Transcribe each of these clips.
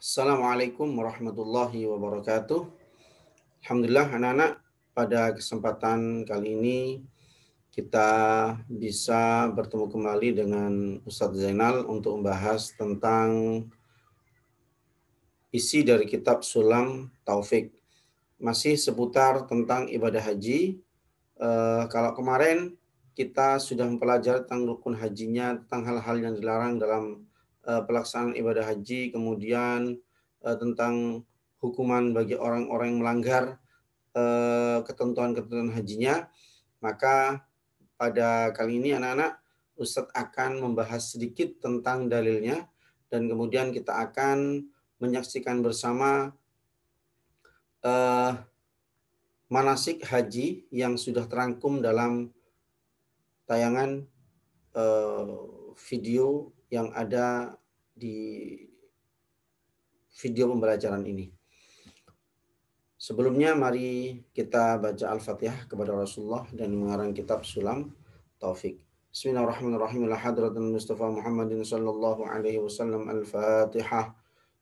Assalamualaikum warahmatullahi wabarakatuh. Alhamdulillah anak-anak, pada kesempatan kali ini kita bisa bertemu kembali dengan Ustadz Zainal untuk membahas tentang isi dari kitab Sulam Taufik. Masih seputar tentang ibadah haji. Kalau kemarin kita sudah mempelajari tentang rukun hajinya, tentang hal-hal yang dilarang dalam pelaksanaan ibadah haji, kemudian tentang hukuman bagi orang-orang yang melanggar ketentuan-ketentuan hajinya, maka pada kali ini anak-anak, Ustadz akan membahas sedikit tentang dalilnya dan kemudian kita akan menyaksikan bersama manasik haji yang sudah terangkum dalam tayangan video yang ada di video pembelajaran ini. Sebelumnya mari kita baca Al-Fatihah kepada Rasulullah dan mengarang kitab Sulam Taufik. Bismillahirrahmanirrahim. Ila hadratin Mustafa Muhammadin sallallahu alaihi wasallam. Al-Fatihah.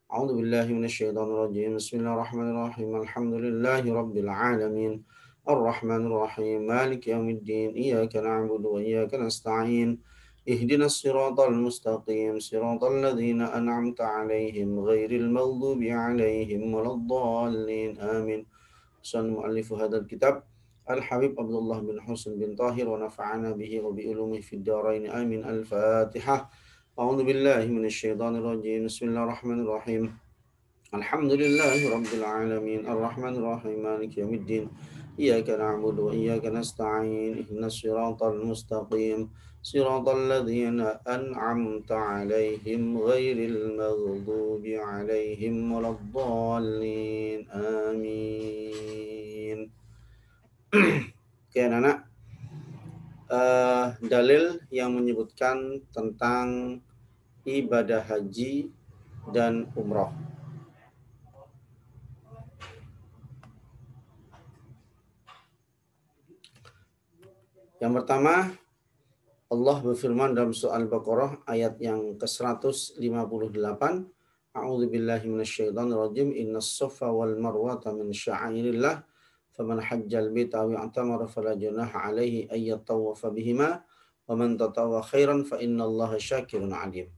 A'udzu billahi minasyaitonir rajim. Bismillahirrahmanirrahim. Alhamdulillahi rabbil alamin. Ar-Rahmanir Rahim. Maliki yaumiddin. Iyyaka na'budu wa iyyaka nasta'in. اهدنا الصراط المستقيم صراط الذين أنعمت عليهم غير المغضوب عليهم ولا الضالين آمين. صلى مؤلف هذا الكتاب الحبيب عبد الله بن حسن بن طاهر ونفعنا به وبعلومه في الدارين آمين. الفاتحة. أعوذ بالله من الشيطان الرجيم. بسم الله الرحمن الرحيم. الحمد لله رب العالمين الرحمن الرحيم مالك يوم الدين إياك نعبد وإياك نستعين اهدنا الصراط المستقيم صراط الذين أنعمت عليهم غير المغضوب عليهم ولا الضالين آمين. Oke anak-anak, dalil yang menyebutkan tentang ibadah haji dan umroh. Yang pertama, Allah berfirman dalam surah Al-Baqarah ayat yang ke-158, A'udzu billahi minasyaitonir rajim. Innas safa wal marwata min sya'airillah faman hajjal baita aw i'tamara fala junaha 'alaihi ay yatawafa bihima wa man tatawwa khairan fa innallaha syakirun 'alim.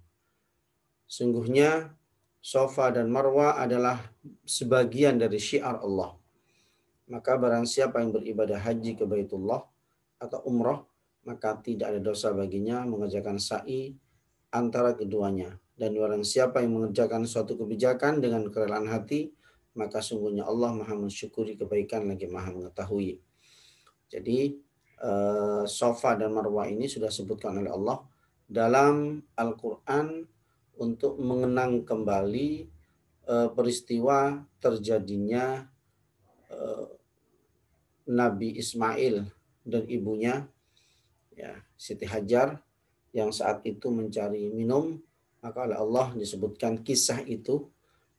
Sungguhnya Safa dan Marwa adalah sebagian dari syiar Allah. Maka barang siapa yang beribadah haji ke Baitullah atau umrah, maka tidak ada dosa baginya mengerjakan sa'i antara keduanya. Dan barang siapa yang mengerjakan suatu kebijakan dengan kerelaan hati, maka sungguhnya Allah Maha mensyukuri kebaikan lagi Maha mengetahui. Jadi Safa dan Marwa ini sudah disebutkan oleh Allah dalam Al-Quran untuk mengenang kembali peristiwa terjadinya Nabi Ismail dan ibunya, ya, Siti Hajar, yang saat itu mencari minum, maka oleh Allah disebutkan kisah itu,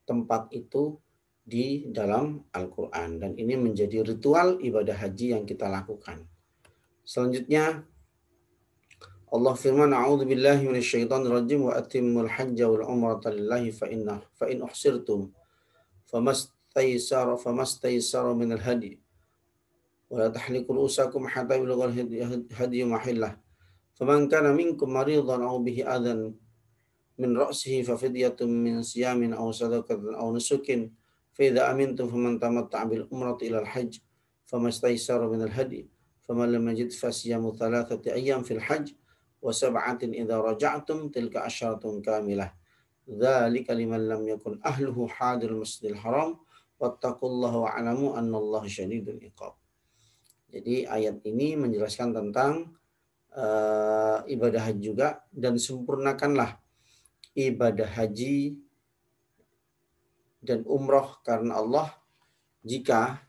tempat itu di dalam Al-Quran. Dan ini menjadi ritual ibadah haji yang kita lakukan. Selanjutnya Allah firman, A'udzu billahi minasyaitonir rajim wa atimmul hajja wal umrata lillahi fa in uhsirtum famastaysara minal hadi wa la tahliqu ru'usakum hatta yablughal hadi mahillah. Faman kana minkum maridan aw bihi adhan min ra'sihi fa fidyatun min siyamin aw sadaqatin aw nusukin fa idza amintum faman tamatta'a bil umrati ila al hajj famastaysara min al hadi faman lam yajid fa siyamu thalathati ayyam fil hajj wa sab'atin idza raja'tum tilka asyaratun kamilah dzalika liman lam yakun ahluhu hadirul masjidil haram wattaqullaha wa'lamu annallaha syadidul iqab. Jadi ayat ini menjelaskan tentang ibadah haji juga, dan sempurnakanlah ibadah haji dan umroh karena Allah jika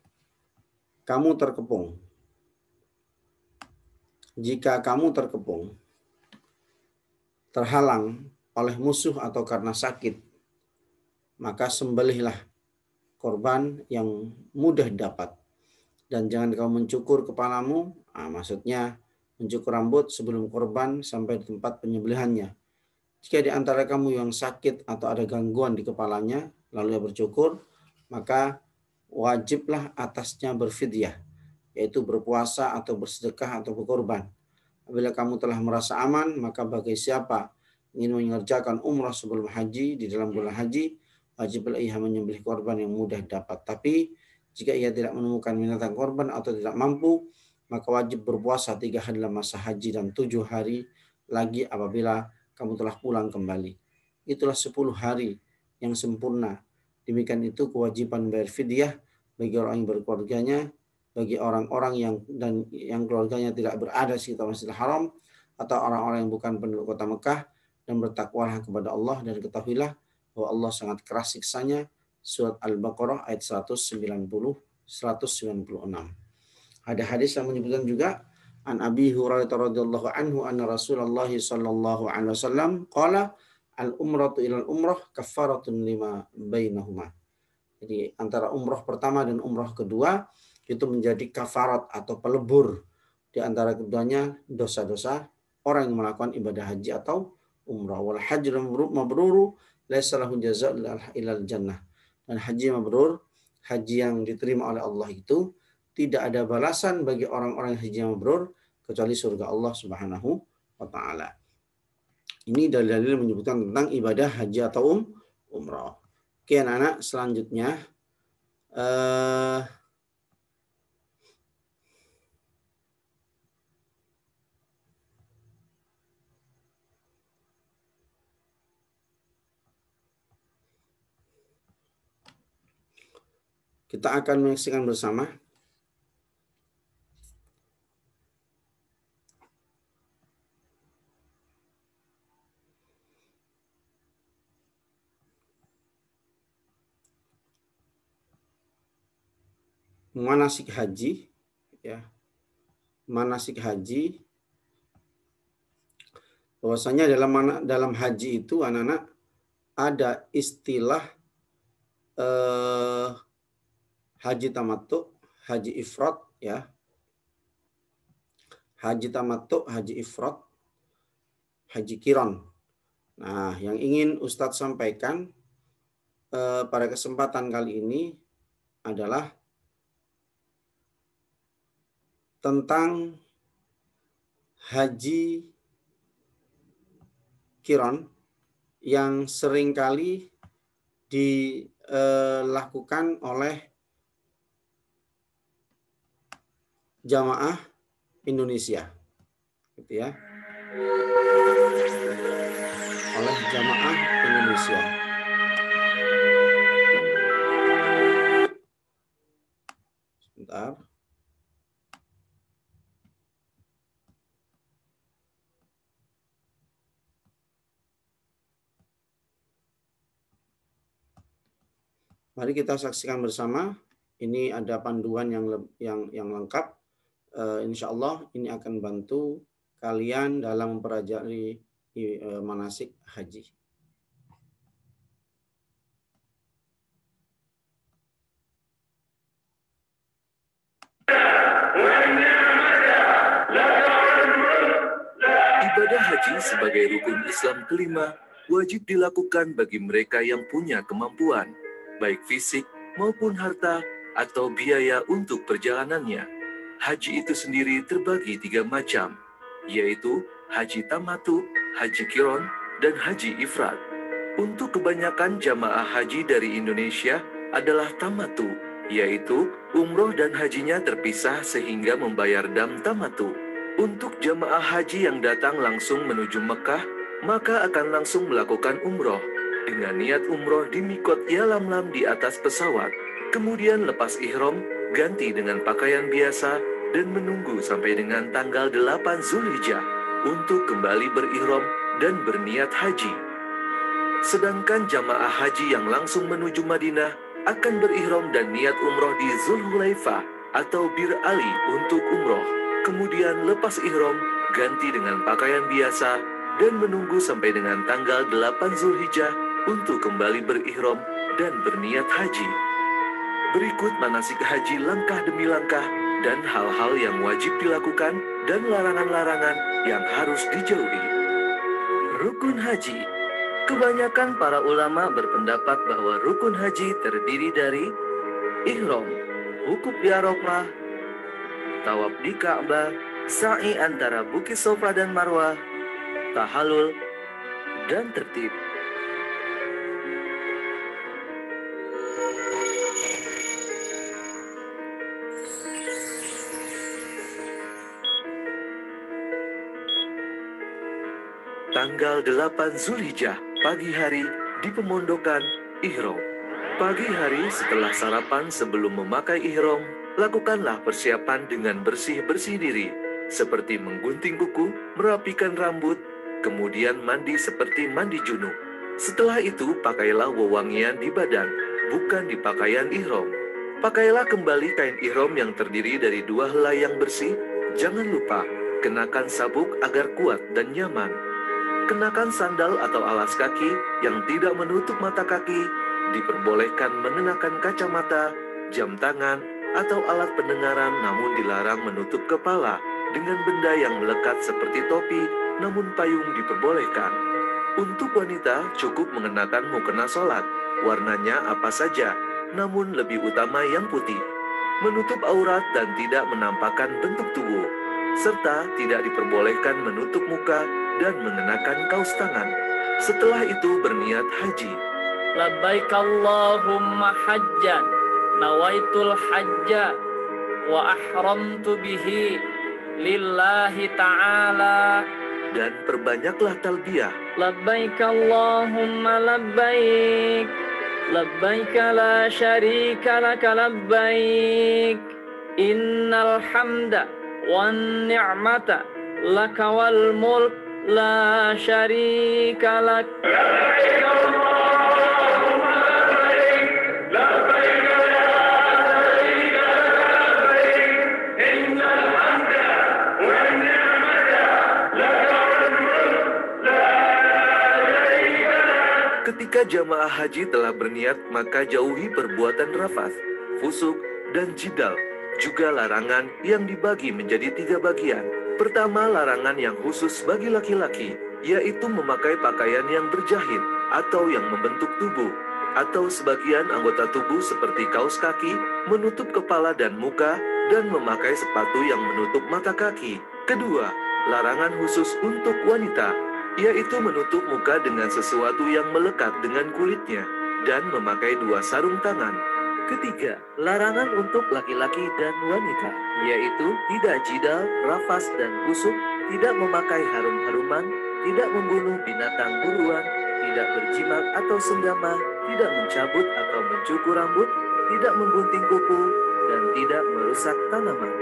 kamu terkepung. Jika kamu terkepung, terhalang oleh musuh atau karena sakit, maka sembelihlah korban yang mudah dapat. Dan jangan kau mencukur kepalamu, maksudnya mencukur rambut sebelum korban sampai di tempat penyembelihannya. Jika di antara kamu yang sakit atau ada gangguan di kepalanya, lalu ia bercukur, maka wajiblah atasnya berfidyah, yaitu berpuasa atau bersedekah atau berkorban. Apabila kamu telah merasa aman, maka bagi siapa ingin mengerjakan umrah sebelum haji di dalam bulan haji, wajiblah ia menyembelih korban yang mudah dapat. Tapi jika ia tidak menemukan binatang korban atau tidak mampu, maka wajib berpuasa 3 hari dalam masa haji dan 7 hari lagi apabila kamu telah pulang kembali. Itulah 10 hari yang sempurna. Demikian itu kewajiban bayar fidyah bagi orang yang berkeluarganya, bagi orang-orang yang keluarganya tidak berada di sekitar Masjidil Haram atau orang-orang yang bukan penduduk kota Mekah, dan bertakwalah kepada Allah dan ketahuilah bahwa Allah sangat keras siksanya. Surat Al-Baqarah ayat 196. Ada hadis yang menyebutkan juga an Abi Hurairah radhiyallahu anhu anna Rasulullah sallallahu alaihi wasallam qala al umratu ilal umrah kafaratun lima bainahuma. Jadi antara umrah pertama dan umrah kedua itu menjadi kafarat atau pelebur di antara keduanya dosa-dosa orang yang melakukan ibadah haji atau umrah. Wal hajjul mabrur laisa lahu jazaa'un ilal jannah. Dan haji mabrur, haji yang diterima oleh Allah itu tidak ada balasan bagi orang-orang haji yang mabrur kecuali surga Allah Subhanahu wa taala. Ini dalil-dalil menyebutkan tentang ibadah haji atau umrah. Oke anak-anak, selanjutnya kita akan menyaksikan bersama manasik haji, ya, manasik haji. Bahwasanya dalam haji itu anak-anak ada istilah haji tamattu, haji ifrad, ya, haji tamattu, haji ifrad, haji kiron. Nah, yang ingin Ustadz sampaikan pada kesempatan kali ini adalah tentang haji kiron yang seringkali dilakukan oleh jamaah Indonesia, gitu ya, oleh jamaah Indonesia. Sebentar. Mari kita saksikan bersama. Ini ada panduan yang lengkap. Insya Allah ini akan bantu kalian dalam mempelajari manasik haji. Ibadah haji sebagai rukun Islam kelima wajib dilakukan bagi mereka yang punya kemampuan, baik fisik maupun harta atau biaya untuk perjalanannya. Haji itu sendiri terbagi 3 macam, yaitu haji tamattu, haji kiron, dan haji ifrad. Untuk kebanyakan jamaah haji dari Indonesia adalah tamattu, yaitu umroh dan hajinya terpisah sehingga membayar dam tamattu. Untuk jamaah haji yang datang langsung menuju Mekah, maka akan langsung melakukan umroh dengan niat umroh di mikot Yalamlam di atas pesawat. Kemudian lepas ihram, ganti dengan pakaian biasa, dan menunggu sampai dengan tanggal 8 Zulhijjah untuk kembali berihram dan berniat haji. Sedangkan jamaah haji yang langsung menuju Madinah akan berihram dan niat umroh di Zulhulaifah atau Bir Ali untuk umroh. Kemudian lepas ihram, ganti dengan pakaian biasa, dan menunggu sampai dengan tanggal 8 Zulhijjah untuk kembali berihram dan berniat haji. Berikut manasik haji langkah demi langkah dan hal-hal yang wajib dilakukan dan larangan-larangan yang harus dijauhi. Rukun haji. Kebanyakan para ulama berpendapat bahwa rukun haji terdiri dari ihram, wukuf di Arafah, tawaf di Ka'bah, sa'i antara Bukit Safa dan Marwah, tahallul, dan tertib. Tanggal 8 Zulhijjah, pagi hari di pemondokan ihram. Pagi hari setelah sarapan sebelum memakai ihram, lakukanlah persiapan dengan bersih-bersih diri, seperti menggunting kuku, merapikan rambut, kemudian mandi seperti mandi junub. Setelah itu, pakailah wewangian di badan, bukan di pakaian ihram. Pakailah kembali kain ihram yang terdiri dari 2 helai yang bersih. Jangan lupa, kenakan sabuk agar kuat dan nyaman. Kenakan sandal atau alas kaki yang tidak menutup mata kaki. Diperbolehkan mengenakan kacamata, jam tangan, atau alat pendengaran, namun dilarang menutup kepala dengan benda yang melekat seperti topi, namun payung diperbolehkan. Untuk wanita, cukup mengenakan mukena sholat, warnanya apa saja, namun lebih utama yang putih. Menutup aurat dan tidak menampakkan bentuk tubuh, serta tidak diperbolehkan menutup muka dan mengenakan kaos tangan. Setelah itu berniat haji. Labbaik Allahumma hajjan, nawaitul hajja, wa ahramtu bihi lillahi ta'ala. Dan perbanyaklah talbiyah. Labbaik Allahumma labbaik, labbaik la syarika laka labbaik, innal hamda wan ni'mata laka wal mulk la syarika lak. Ketika jamaah haji telah berniat, maka jauhi perbuatan rafath, fusuk, dan jidal. Juga larangan yang dibagi menjadi 3 bagian. Pertama, larangan yang khusus bagi laki-laki, yaitu memakai pakaian yang berjahit atau yang membentuk tubuh, atau sebagian anggota tubuh seperti kaos kaki, menutup kepala dan muka, dan memakai sepatu yang menutup mata kaki. Kedua, larangan khusus untuk wanita, yaitu menutup muka dengan sesuatu yang melekat dengan kulitnya, dan memakai 2 sarung tangan. Ketiga, larangan untuk laki-laki dan wanita, yaitu tidak jidal, rafas, dan busuk, tidak memakai harum-haruman, tidak membunuh binatang buruan, tidak berjimat atau senggama, tidak mencabut atau mencukur rambut, tidak menggunting kuku, dan tidak merusak tanaman.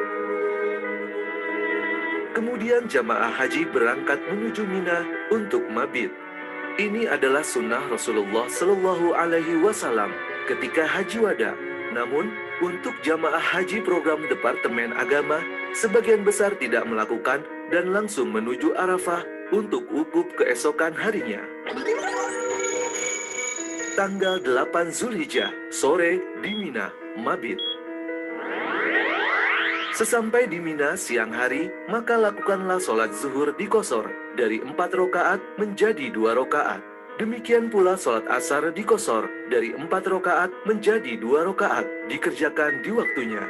Kemudian jamaah haji berangkat menuju Mina untuk mabit. Ini adalah sunnah Rasulullah Shallallahu Alaihi Wasallam ketika haji wada. Namun, untuk jamaah haji program Departemen Agama, sebagian besar tidak melakukan dan langsung menuju Arafah untuk wukuf keesokan harinya. Tanggal 8 Zulhijjah, sore di Mina, mabit. Sesampai di Mina siang hari, maka lakukanlah sholat zuhur di Qashar dari 4 rakaat menjadi 2 rakaat. Demikian pula sholat asar di Qashar dari 4 rakaat menjadi 2 rakaat, dikerjakan di waktunya.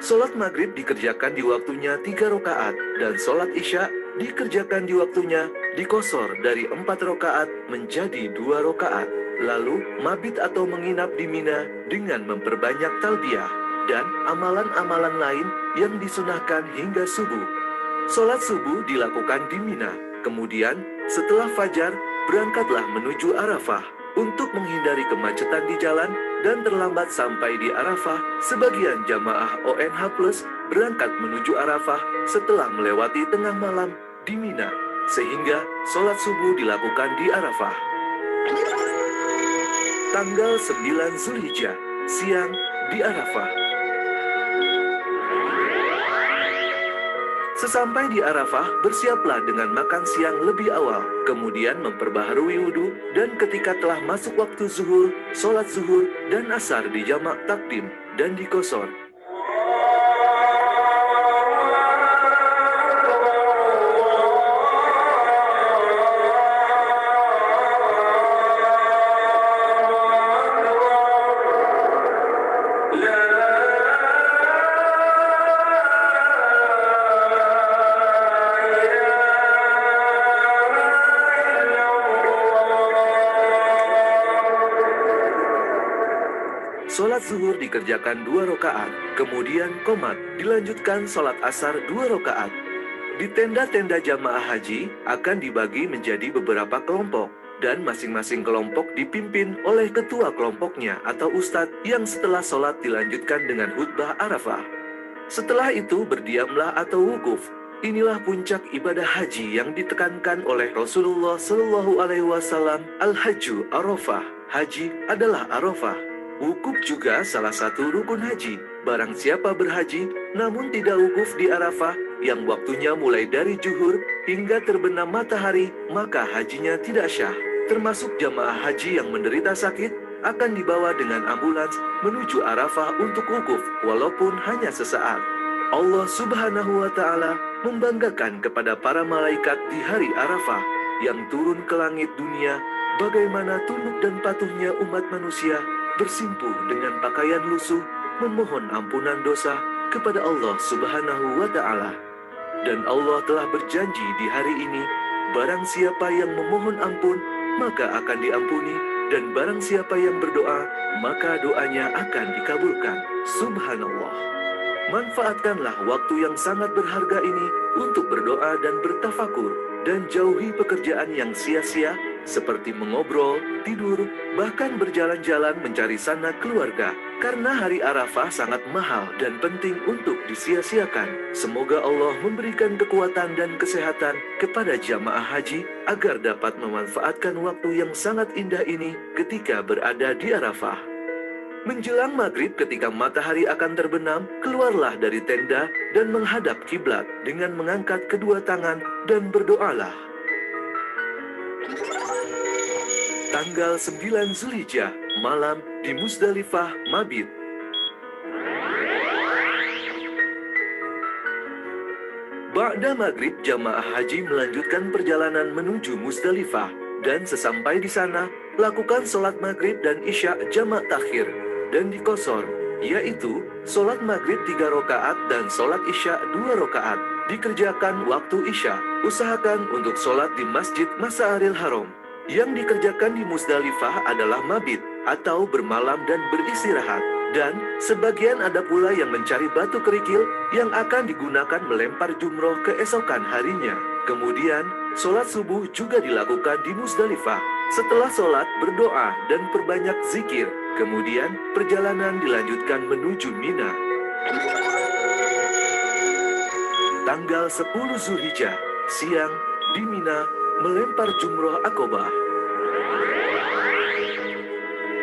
Sholat maghrib dikerjakan di waktunya 3 rakaat, dan sholat isya dikerjakan di waktunya di Qashar dari 4 rakaat menjadi 2 rakaat. Lalu mabit atau menginap di Mina dengan memperbanyak talbiyah dan amalan-amalan lain yang disunahkan hingga subuh. Sholat subuh dilakukan di Mina. Kemudian, setelah fajar, berangkatlah menuju Arafah. Untuk menghindari kemacetan di jalan dan terlambat sampai di Arafah, sebagian jamaah ONH Plus berangkat menuju Arafah setelah melewati tengah malam di Mina, sehingga sholat subuh dilakukan di Arafah. Tanggal 9 Zulhijjah, siang di Arafah. Sesampai di Arafah, bersiaplah dengan makan siang lebih awal, kemudian memperbaharui wudhu, dan ketika telah masuk waktu zuhur, sholat zuhur dan asar di jamak takdim dan di Qashar. Sholat zuhur dikerjakan 2 rakaat, kemudian qomat, dilanjutkan sholat asar 2 rakaat. Di tenda-tenda jamaah haji akan dibagi menjadi beberapa kelompok, dan masing-masing kelompok dipimpin oleh ketua kelompoknya atau ustadz yang setelah sholat dilanjutkan dengan khutbah Arafah. Setelah itu berdiamlah atau wukuf. Inilah puncak ibadah haji yang ditekankan oleh Rasulullah Shallallahu Alaihi Wasallam. Al-Hajju Arafah, haji adalah Arafah. Wukuf juga salah satu rukun haji. Barang siapa berhaji, namun tidak wukuf di Arafah, yang waktunya mulai dari zuhur hingga terbenam matahari, maka hajinya tidak syah. Termasuk jamaah haji yang menderita sakit, akan dibawa dengan ambulans menuju Arafah untuk wukuf, walaupun hanya sesaat. Allah Subhanahu wa Ta'ala membanggakan kepada para malaikat di hari Arafah yang turun ke langit dunia, bagaimana tunduk dan patuhnya umat manusia bersimpuh dengan pakaian lusuh, memohon ampunan dosa kepada Allah Subhanahu wa Ta'ala. Dan Allah telah berjanji di hari ini, barang siapa yang memohon ampun, maka akan diampuni, dan barang siapa yang berdoa, maka doanya akan dikabulkan. Subhanallah. Manfaatkanlah waktu yang sangat berharga ini untuk berdoa dan bertafakur, dan jauhi pekerjaan yang sia-sia, seperti mengobrol, tidur, bahkan berjalan-jalan mencari sanak keluarga. Karena hari Arafah sangat mahal dan penting untuk disia-siakan. Semoga Allah memberikan kekuatan dan kesehatan kepada jamaah haji agar dapat memanfaatkan waktu yang sangat indah ini ketika berada di Arafah. Menjelang maghrib ketika matahari akan terbenam, keluarlah dari tenda dan menghadap kiblat dengan mengangkat kedua tangan dan berdoalah. Tanggal 9 Zulhijjah, malam di Musdalifah mabit. Ba'da maghrib, jamaah haji melanjutkan perjalanan menuju Musdalifah, dan sesampai di sana, lakukan sholat maghrib dan isya jamak takhir, dan dikosor, yaitu sholat maghrib 3 rakaat dan sholat isya 2 rakaat. Dikerjakan waktu isya, usahakan untuk sholat di Masjid Masyaril Haram. Yang dikerjakan di Musdalifah adalah mabit, atau bermalam dan beristirahat. Dan sebagian ada pula yang mencari batu kerikil yang akan digunakan melempar jumroh keesokan harinya. Kemudian, sholat subuh juga dilakukan di Musdalifah. Setelah sholat, berdoa dan perbanyak zikir. Kemudian, perjalanan dilanjutkan menuju Mina. Tanggal 10 Zulhijjah, siang, di Mina, melempar jumroh Aqobah.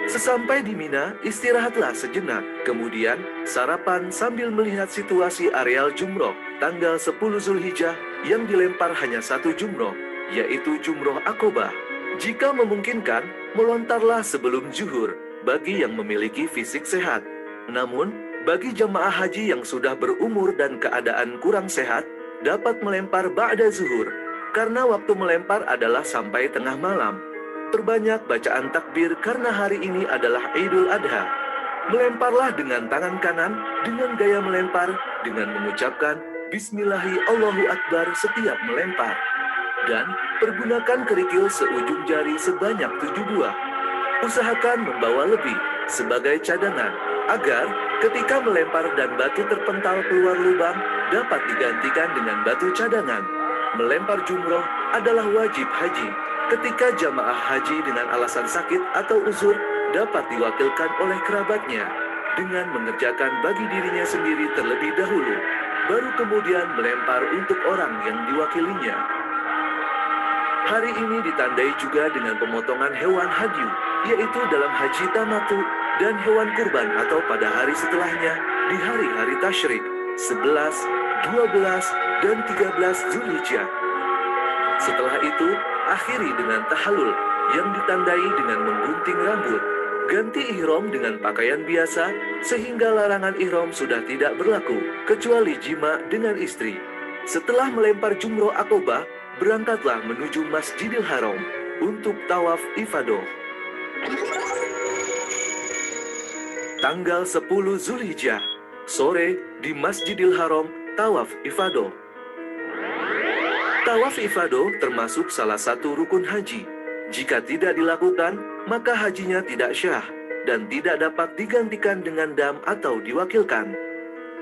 Sesampai di Mina, istirahatlah sejenak. Kemudian, sarapan sambil melihat situasi areal jumroh. Tanggal 10 Zulhijjah, yang dilempar hanya 1 jumroh, yaitu jumroh Aqobah. Jika memungkinkan, melontarlah sebelum zuhur, bagi yang memiliki fisik sehat. Namun, bagi jamaah haji yang sudah berumur dan keadaan kurang sehat, dapat melempar ba'da zuhur, karena waktu melempar adalah sampai tengah malam. Perbanyak bacaan takbir karena hari ini adalah Idul Adha. Melemparlah dengan tangan kanan dengan gaya melempar dengan mengucapkan Bismillahi Allahu Akbar setiap melempar. Dan pergunakan kerikil seujung jari sebanyak 7 buah. Usahakan membawa lebih sebagai cadangan agar ketika melempar dan batu terpental keluar lubang dapat digantikan dengan batu cadangan. Melempar jumroh adalah wajib haji. Ketika jamaah haji dengan alasan sakit atau uzur dapat diwakilkan oleh kerabatnya dengan mengerjakan bagi dirinya sendiri terlebih dahulu, baru kemudian melempar untuk orang yang diwakilinya. Hari ini ditandai juga dengan pemotongan hewan hadyu, yaitu dalam haji tamatu dan hewan kurban atau pada hari setelahnya di hari-hari tasyrik 11, 12, dan 13 Zulhijjah. Setelah itu, akhiri dengan tahallul yang ditandai dengan menggunting rambut. Ganti ihram dengan pakaian biasa, sehingga larangan ihram sudah tidak berlaku, kecuali jima dengan istri. Setelah melempar jumroh Aqobah, berangkatlah menuju Masjidil Haram untuk tawaf ifadah. Tanggal 10 Zulhijjah, sore di Masjidil Haram, tawaf ifadah. Tawaf ifadah termasuk salah satu rukun haji. Jika tidak dilakukan, maka hajinya tidak syah. dan tidak dapat digantikan dengan dam atau diwakilkan.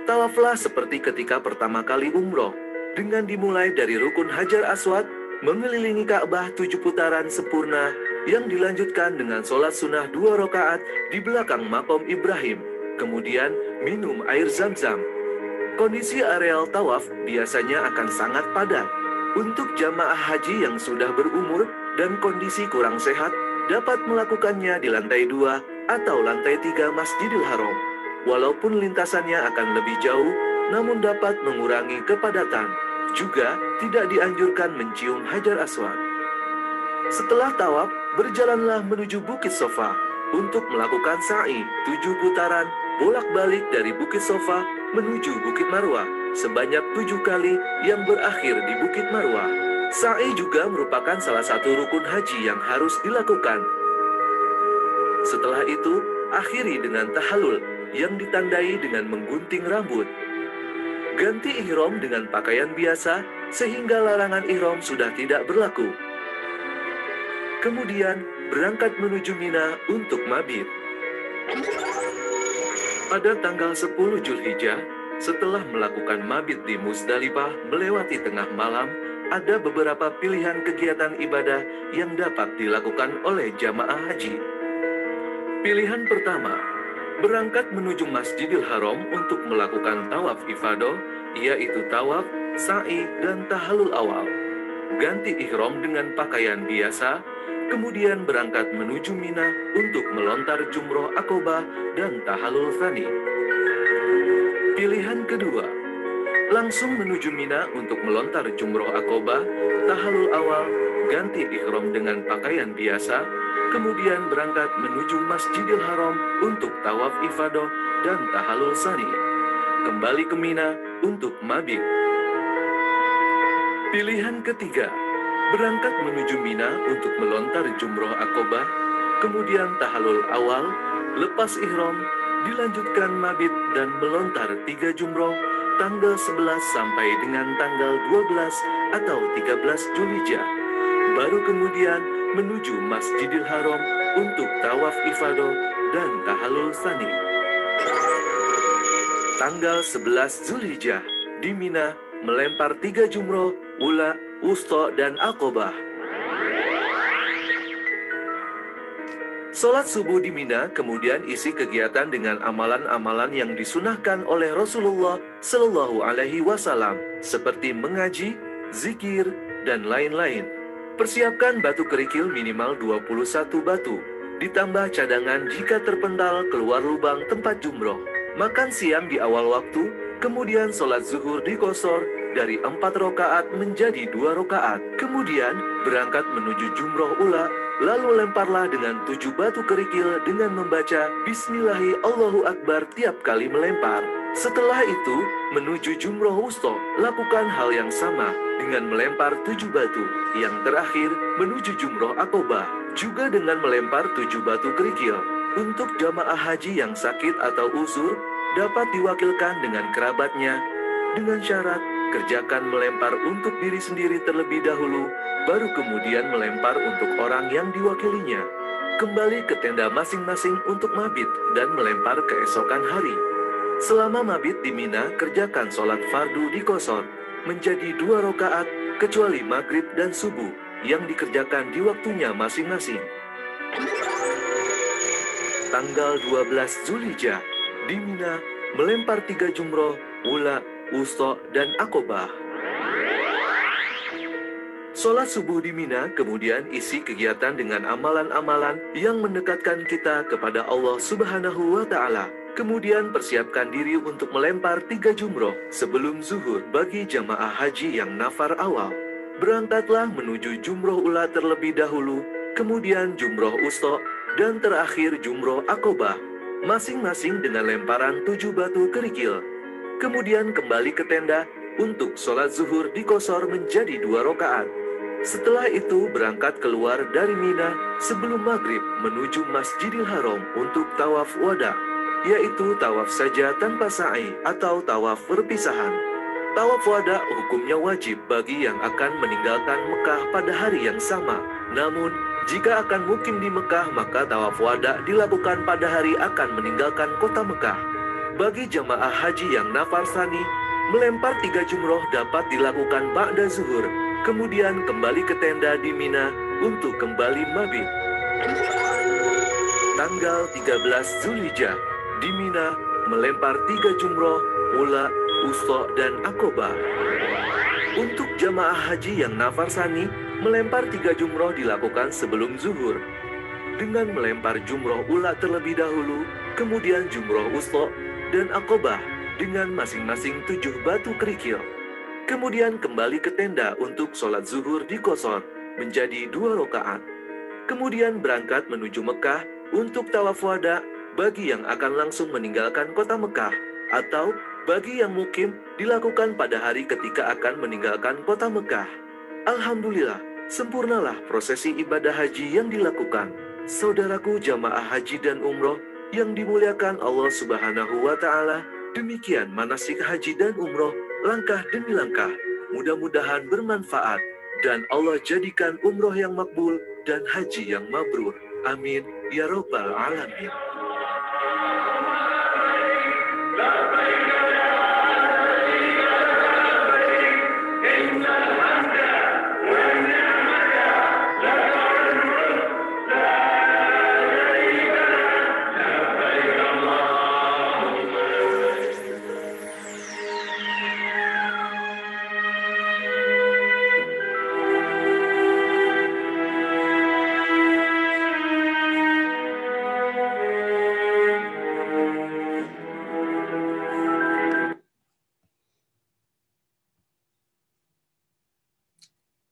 Tawaflah seperti ketika pertama kali umroh, dengan dimulai dari rukun Hajar Aswad, mengelilingi Ka'bah 7 putaran sempurna, yang dilanjutkan dengan sholat sunnah 2 rakaat di belakang makom Ibrahim, kemudian minum air zam-zam. Kondisi areal tawaf biasanya akan sangat padat. Untuk jamaah haji yang sudah berumur dan kondisi kurang sehat, dapat melakukannya di lantai 2 atau lantai 3 Masjidil Haram. Walaupun lintasannya akan lebih jauh, namun dapat mengurangi kepadatan. Juga tidak dianjurkan mencium Hajar Aswad. Setelah tawaf, berjalanlah menuju Bukit Sofa untuk melakukan sa'i 7 putaran bolak-balik dari Bukit Sofa menuju Bukit Marwah sebanyak 7 kali yang berakhir di Bukit Marwah. Sa'i juga merupakan salah satu rukun haji yang harus dilakukan. Setelah itu, akhiri dengan tahallul yang ditandai dengan menggunting rambut. Ganti ihram dengan pakaian biasa sehingga larangan ihram sudah tidak berlaku. Kemudian berangkat menuju Mina untuk mabit. Pada tanggal 10 Zulhijjah, setelah melakukan mabit di Muzdalifah melewati tengah malam, ada beberapa pilihan kegiatan ibadah yang dapat dilakukan oleh jamaah haji. Pilihan pertama, berangkat menuju Masjidil Haram untuk melakukan tawaf ifadah, yaitu tawaf, sa'i, dan tahallul awal. Ganti ihram dengan pakaian biasa, kemudian berangkat menuju Mina untuk melontar jumroh Aqobah dan tahallul tsani. Pilihan kedua, langsung menuju Mina untuk melontar jumroh Aqobah, tahallul awal, ganti ihram dengan pakaian biasa, kemudian berangkat menuju Masjidil Haram untuk tawaf ifadah dan tahallul tsani. Kembali ke Mina untuk mabit. Pilihan ketiga, berangkat menuju Mina untuk melontar jumroh Aqobah, kemudian tahallul awal, lepas ihram, dilanjutkan mabit dan melontar 3 jumroh tanggal 11 sampai dengan tanggal 12 atau 13 Zulhijjah. Baru kemudian menuju Masjidil Haram untuk tawaf ifadah dan tahallul tsani. Tanggal 11 Zulhijjah di Mina melempar 3 jumroh, ula, wusta, dan Aqobah. Sholat subuh di Mina kemudian isi kegiatan dengan amalan-amalan yang disunahkan oleh Rasulullah Shallallahu Alaihi Wasallam seperti mengaji, zikir, dan lain-lain. Persiapkan batu kerikil minimal 21 batu, ditambah cadangan jika terpental keluar lubang tempat jumroh. Makan siang di awal waktu, kemudian sholat zuhur diqosor dari 4 rakaat menjadi 2 rakaat. Kemudian berangkat menuju jumroh ula, lalu lemparlah dengan 7 batu kerikil dengan membaca Bismillahi Allahu Akbar tiap kali melempar. Setelah itu, menuju jumroh wusta, lakukan hal yang sama dengan melempar 7 batu. Yang terakhir, menuju jumroh Aqobah, juga dengan melempar 7 batu kerikil. Untuk jamaah haji yang sakit atau uzur, dapat diwakilkan dengan kerabatnya, dengan syarat kerjakan melempar untuk diri sendiri terlebih dahulu, baru kemudian melempar untuk orang yang diwakilinya. Kembali ke tenda masing-masing untuk mabit dan melempar keesokan hari. Selama mabit di Mina, kerjakan sholat fardu diqosor menjadi 2 rakaat, kecuali maghrib dan subuh yang dikerjakan di waktunya masing-masing. Tanggal 12 Zulhijjah di Mina melempar 3 jumroh, ula, wusta, dan Aqobah. Sholat subuh di Mina kemudian isi kegiatan dengan amalan-amalan yang mendekatkan kita kepada Allah Subhanahu wa Ta'ala. Kemudian persiapkan diri untuk melempar 3 jumroh sebelum zuhur bagi jamaah haji yang nafar awal. Berangkatlah menuju jumroh ula terlebih dahulu, kemudian jumroh wusta, dan terakhir jumroh Aqobah, masing-masing dengan lemparan 7 batu kerikil. Kemudian kembali ke tenda untuk sholat zuhur diqosor menjadi 2 rakaat. Setelah itu berangkat keluar dari Mina sebelum maghrib menuju Masjidil Haram untuk tawaf wada, yaitu tawaf saja tanpa sa'i atau tawaf perpisahan. Tawaf wada hukumnya wajib bagi yang akan meninggalkan Mekah pada hari yang sama. Namun, Jika akan mukim di Mekah, maka tawaf wada dilakukan pada hari akan meninggalkan kota Mekah. Bagi jamaah haji yang nafar sani, melempar 3 jumroh dapat dilakukan ba'da zuhur, kemudian kembali ke tenda di Mina untuk kembali mabit. Tanggal 13 Zulhijjah, di Mina, melempar 3 jumroh, ula, usta, dan akobah. Untuk jamaah haji yang nafar sani, melempar 3 jumroh dilakukan sebelum zuhur. Dengan melempar jumroh ula terlebih dahulu, kemudian jumroh usta dan akobah dengan masing-masing 7 batu kerikil. Kemudian kembali ke tenda untuk sholat zuhur di Qasar, menjadi 2 rakaat. Kemudian berangkat menuju Mekah untuk tawaf wada bagi yang akan langsung meninggalkan kota Mekah, atau bagi yang mukim dilakukan pada hari ketika akan meninggalkan kota Mekah. Alhamdulillah, sempurnalah prosesi ibadah haji yang dilakukan. Saudaraku jamaah haji dan umroh yang dimuliakan Allah Subhanahu wa Ta'ala, demikian manasik haji dan umroh, langkah demi langkah. Mudah-mudahan bermanfaat dan Allah jadikan umroh yang makbul dan haji yang mabrur. Amin ya Rabbal Alamin.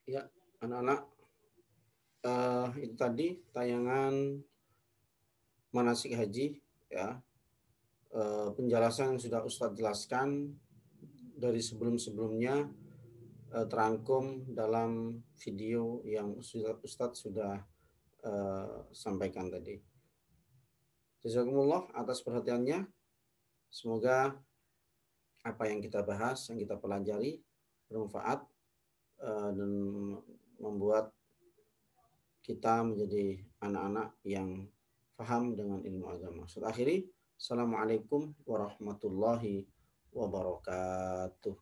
Ya, anak-anak, itu tadi tayangan manasik haji, ya. Penjelasan yang sudah Ustadz jelaskan dari sebelum-sebelumnya terangkum dalam video yang Ustadz sudah sampaikan tadi. Jazakumullah atas perhatiannya. Semoga apa yang kita bahas, yang kita pelajari bermanfaat dan membuat kita menjadi anak-anak yang paham dengan ilmu agama. Saya akhiri. Assalamualaikum warahmatullahi wabarakatuh.